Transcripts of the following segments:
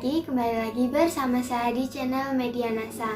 kembali lagi bersama saya di channel Medianasa.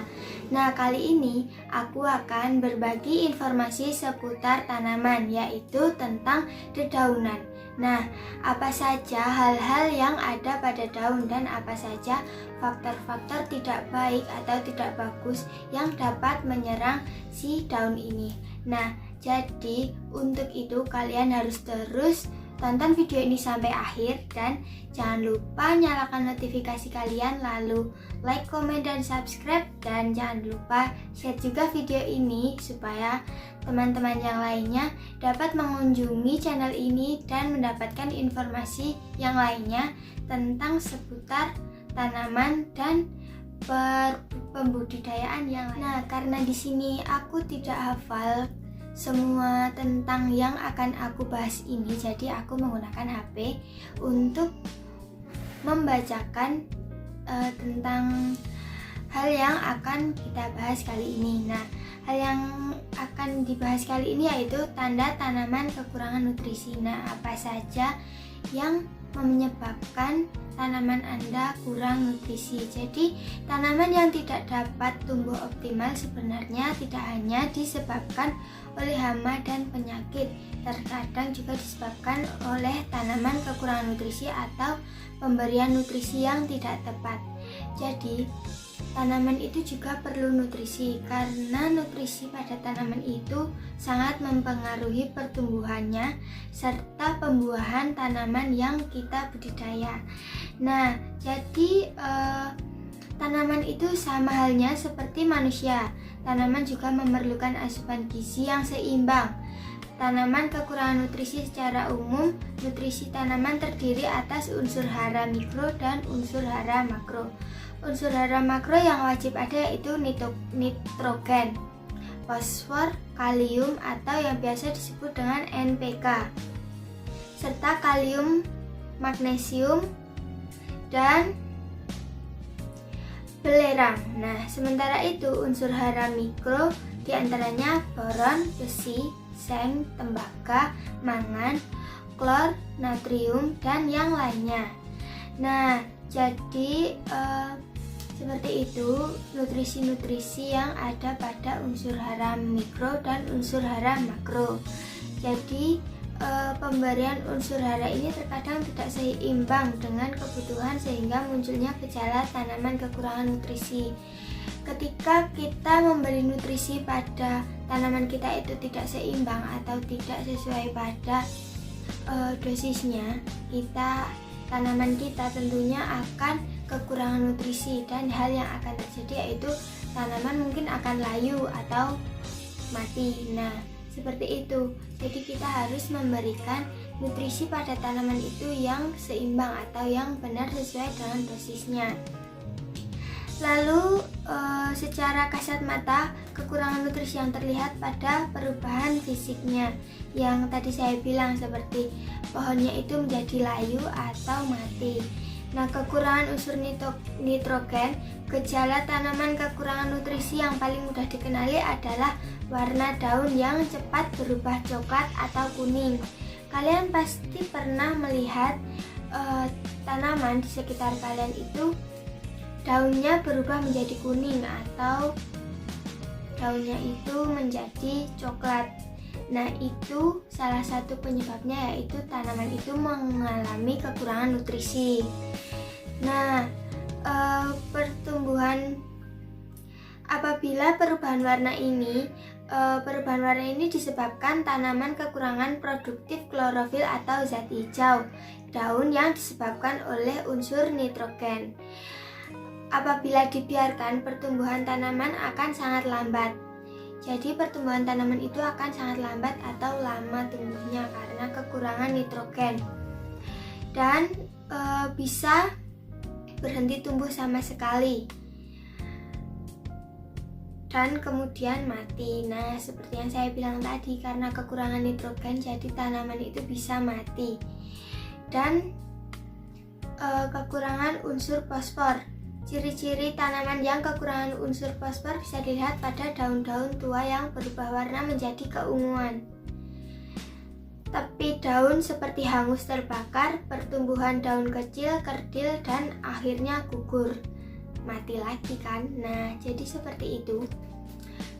Nah, kali ini aku akan berbagi informasi seputar tanaman, yaitu tentang dedaunan. Nah, apa saja hal-hal yang ada pada daun dan apa saja faktor-faktor tidak baik atau tidak bagus yang dapat menyerang si daun ini. Nah, jadi untuk itu kalian harus terus tonton video ini sampai akhir dan jangan lupa nyalakan notifikasi kalian, lalu like, komen, dan subscribe, dan jangan lupa share juga video ini supaya teman-teman yang lainnya dapat mengunjungi channel ini dan mendapatkan informasi yang lainnya tentang seputar tanaman dan pembudidayaan yang lain. Nah, karena di sini aku tidak hafal semua tentang yang akan aku bahas ini, jadi aku menggunakan HP untuk membacakan tentang hal yang akan kita bahas kali ini. Nah, hal yang akan dibahas kali ini yaitu tanda tanaman kekurangan nutrisi. Nah, apa saja yang menyebabkan tanaman Anda kurang nutrisi? Jadi, tanaman yang tidak dapat tumbuh optimal sebenarnya tidak hanya disebabkan oleh hama dan penyakit, terkadang juga disebabkan oleh tanaman kekurangan nutrisi atau pemberian nutrisi yang tidak tepat. Jadi, tanaman itu juga perlu nutrisi karena nutrisi pada tanaman itu sangat mempengaruhi pertumbuhannya serta pembuahan tanaman yang kita budidaya. Nah, jadi tanaman itu sama halnya seperti manusia. Tanaman juga memerlukan asupan gizi yang seimbang. Tanaman kekurangan nutrisi secara umum, nutrisi tanaman terdiri atas unsur hara mikro dan unsur hara makro. Unsur hara makro yang wajib ada yaitu nitrogen, fosfor, kalium atau yang biasa disebut dengan NPK, serta kalium, magnesium, dan belerang. Nah, sementara itu unsur hara mikro diantaranya boron, besi, seng, tembaga, mangan, klor, natrium, dan yang lainnya. Nah, jadi seperti itu nutrisi-nutrisi yang ada pada unsur hara mikro dan unsur hara makro. Jadi pemberian unsur hara ini terkadang tidak seimbang dengan kebutuhan sehingga munculnya gejala tanaman kekurangan nutrisi. Ketika kita memberi nutrisi pada tanaman kita itu tidak seimbang atau tidak sesuai pada dosisnya, tanaman kita tentunya akan kekurangan nutrisi dan hal yang akan terjadi yaitu tanaman mungkin akan layu atau mati. Nah, seperti itu. Jadi kita harus memberikan nutrisi pada tanaman itu yang seimbang atau yang benar sesuai dengan dosisnya. Lalu secara kasat mata, kekurangan nutrisi yang terlihat pada perubahan fisiknya yang tadi saya bilang seperti pohonnya itu menjadi layu atau mati. Nah, kekurangan unsur nitrogen, gejala tanaman kekurangan nutrisi yang paling mudah dikenali adalah warna daun yang cepat berubah coklat atau kuning. Kalian pasti pernah melihat tanaman di sekitar kalian itu daunnya berubah menjadi kuning atau daunnya itu menjadi coklat. Nah, itu salah satu penyebabnya yaitu tanaman itu mengalami kekurangan nutrisi. Nah, apabila perubahan warna ini disebabkan tanaman kekurangan produktif klorofil atau zat hijau daun yang disebabkan oleh unsur nitrogen. Apabila dibiarkan, pertumbuhan tanaman akan sangat lambat. Jadi pertumbuhan tanaman itu akan sangat lambat atau lama tumbuhnya karena kekurangan nitrogen dan bisa berhenti tumbuh sama sekali dan kemudian mati. Nah, seperti yang saya bilang tadi, karena kekurangan nitrogen jadi tanaman itu bisa mati. Dan kekurangan unsur fosfor. Ciri-ciri tanaman yang kekurangan unsur fosfor bisa dilihat pada daun-daun tua yang berubah warna menjadi keunguan. tepi daun seperti hangus terbakar, pertumbuhan daun kecil, kerdil, dan akhirnya gugur. Mati lagi kan? Nah, jadi seperti itu.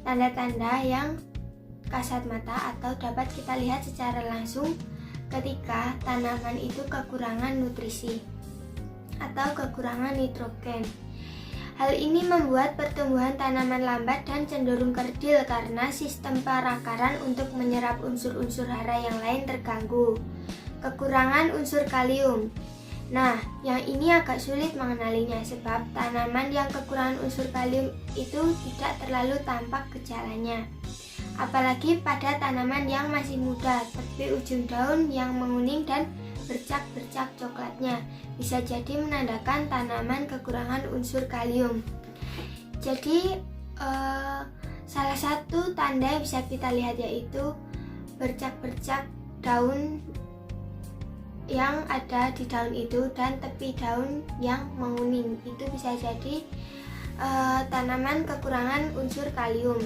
Tanda-tanda yang kasat mata atau dapat kita lihat secara langsung ketika tanaman itu kekurangan nutrisi atau kekurangan nitrogen. Hal ini membuat pertumbuhan tanaman lambat dan cenderung kerdil karena sistem perakaran untuk menyerap unsur-unsur hara yang lain terganggu. Kekurangan unsur kalium. Nah, yang ini agak sulit mengenalinya sebab tanaman yang kekurangan unsur kalium itu tidak terlalu tampak gejalanya. Apalagi pada tanaman yang masih muda, tepi ujung daun yang menguning dan bercak-bercak coklatnya bisa jadi menandakan tanaman kekurangan unsur kalium. Jadi salah satu tanda yang bisa kita lihat yaitu bercak-bercak daun yang ada di daun itu dan tepi daun yang menguning. Itu bisa jadi tanaman kekurangan unsur kalium.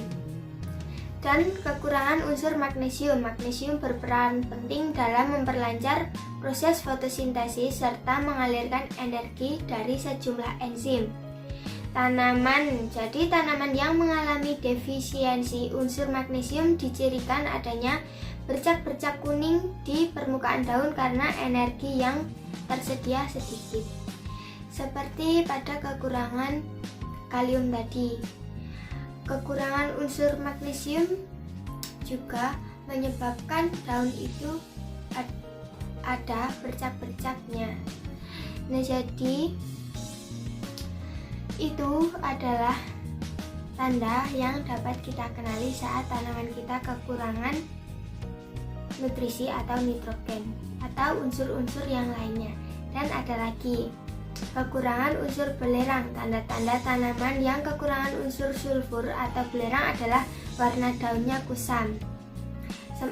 Dan kekurangan unsur magnesium. Magnesium berperan penting dalam memperlancar proses fotosintesis serta mengalirkan energi dari sejumlah enzim. Jadi tanaman yang mengalami defisiensi unsur magnesium dicirikan adanya bercak-bercak kuning di permukaan daun karena energi yang tersedia sedikit. Seperti pada kekurangan kalium tadi. Kekurangan unsur magnesium juga menyebabkan daun itu ada bercak-bercaknya. Nah, jadi itu adalah tanda yang dapat kita kenali saat tanaman kita kekurangan nutrisi atau nitrogen atau unsur-unsur yang lainnya. Dan ada lagi kekurangan unsur belerang. Tanda-tanda tanaman yang kekurangan unsur sulfur atau belerang adalah warna daunnya kusam,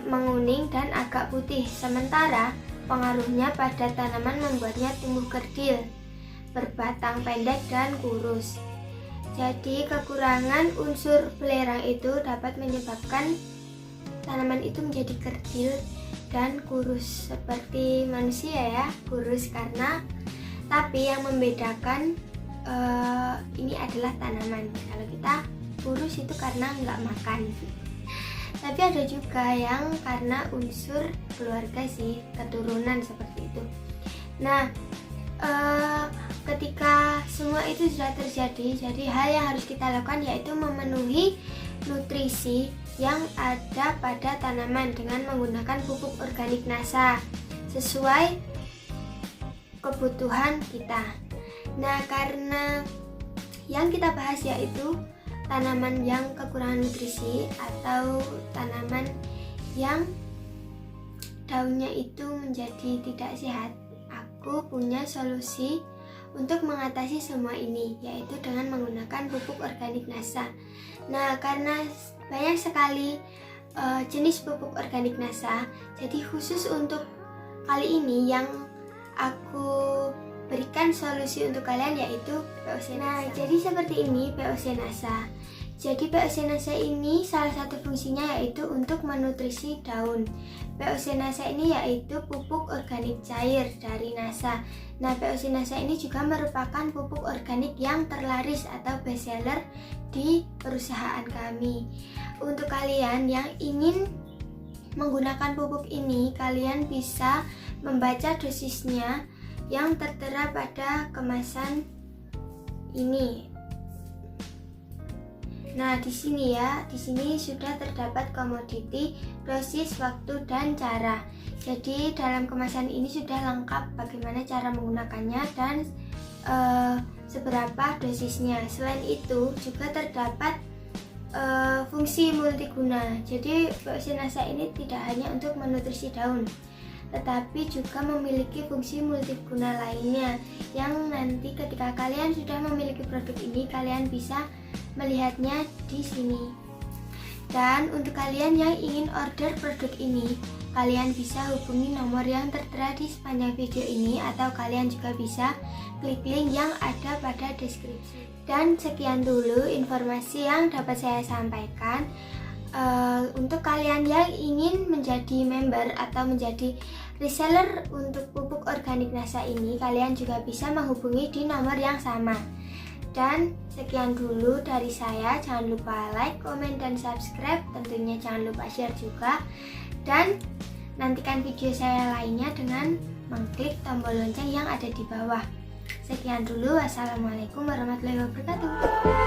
menguning dan agak putih. Sementara pengaruhnya pada tanaman membuatnya tumbuh kerdil, berbatang pendek dan kurus. Jadi kekurangan unsur belerang itu dapat menyebabkan tanaman itu menjadi kerdil dan kurus seperti manusia ya, kurus karena tapi yang membedakan ini adalah tanaman. Kalau kita kurus itu karena nggak makan. Tapi ada juga yang karena unsur keluarga sih, keturunan seperti itu. Nah, ketika semua itu sudah terjadi, jadi hal yang harus kita lakukan yaitu memenuhi nutrisi yang ada pada tanaman dengan menggunakan pupuk organik NASA sesuai kebutuhan kita. Nah, karena yang kita bahas yaitu tanaman yang kekurangan nutrisi atau tanaman yang daunnya itu menjadi tidak sehat, aku punya solusi untuk mengatasi semua ini, yaitu dengan menggunakan pupuk organik NASA. Nah, karena banyak sekali jenis pupuk organik NASA, jadi khusus untuk kali ini yang aku berikan solusi untuk kalian yaitu POC NASA. Nah, jadi seperti ini POC NASA. Jadi POC NASA ini salah satu fungsinya yaitu untuk menutrisi daun. POC NASA ini yaitu pupuk organik cair dari NASA. Nah, POC NASA ini juga merupakan pupuk organik yang terlaris atau bestseller di perusahaan kami. Untuk kalian yang ingin menggunakan pupuk ini, kalian bisa membaca dosisnya yang tertera pada kemasan ini. Nah, di sini ya, di sini sudah terdapat komoditi, dosis, waktu, dan cara. Jadi dalam kemasan ini sudah lengkap bagaimana cara menggunakannya dan seberapa dosisnya. Selain itu juga terdapat fungsi multiguna. Jadi POC NASA ini tidak hanya untuk menutrisi daun, tetapi juga memiliki fungsi multiguna lainnya yang nanti ketika kalian sudah memiliki produk ini, kalian bisa melihatnya di sini. Dan untuk kalian yang ingin order produk ini, kalian bisa hubungi nomor yang tertera di sepanjang video ini, atau kalian juga bisa klik link yang ada pada deskripsi. Dan sekian dulu informasi yang dapat saya sampaikan. untuk kalian yang ingin menjadi member atau menjadi reseller untuk pupuk organik NASA ini, kalian juga bisa menghubungi di nomor yang sama. Dan sekian dulu dari saya. Jangan lupa like, komen, dan subscribe. Tentunya jangan lupa share juga. Dan nantikan video saya lainnya dengan mengklik tombol lonceng yang ada di bawah. Sekian dulu. Wassalamualaikum warahmatullahi wabarakatuh.